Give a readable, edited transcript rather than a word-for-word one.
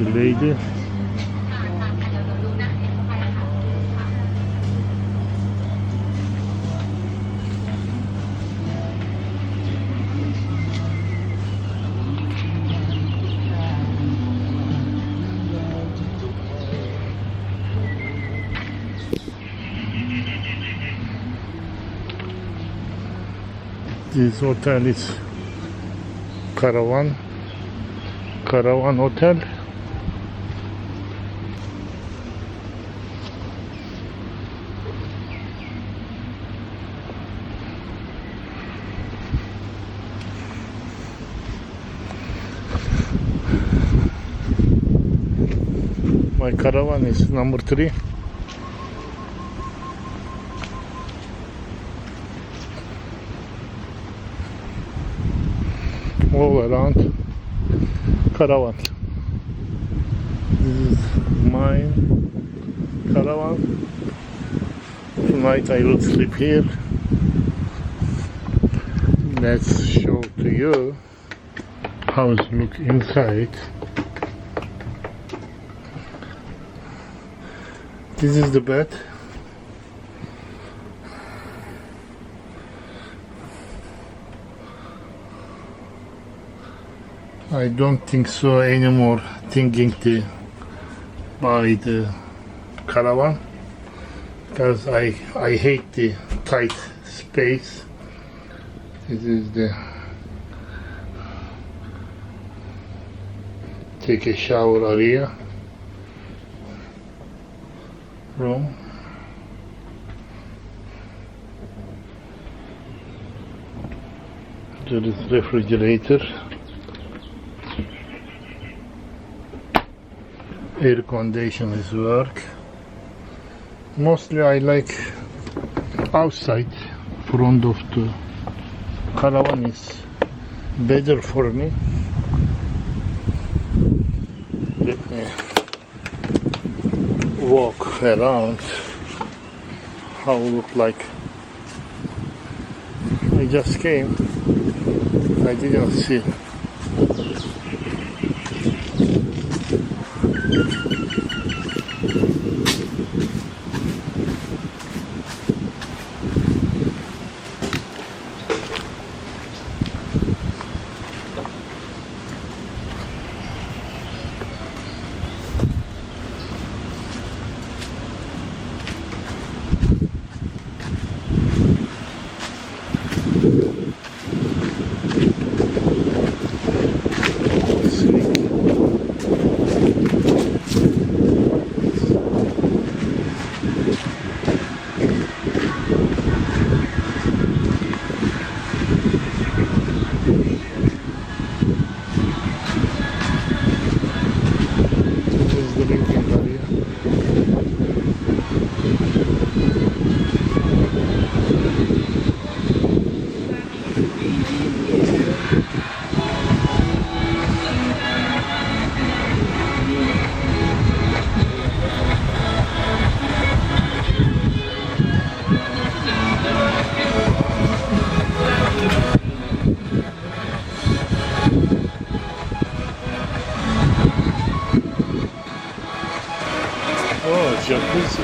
the lady. This hotel is caravan hotel. My caravan is number 3. All around caravan. This is my caravan. Tonight I will sleep here. Let's show to you how it looks inside. This is the bed. I don't think so anymore thinking to buy the caravan because I hate the tight space. This is the take a shower area room. There is refrigerator. Air condition is work. Mostly I like outside. Front of the caravan is better for me. Let me walk around how it look like. I just came. I didn't see. Oh, jacuzzi.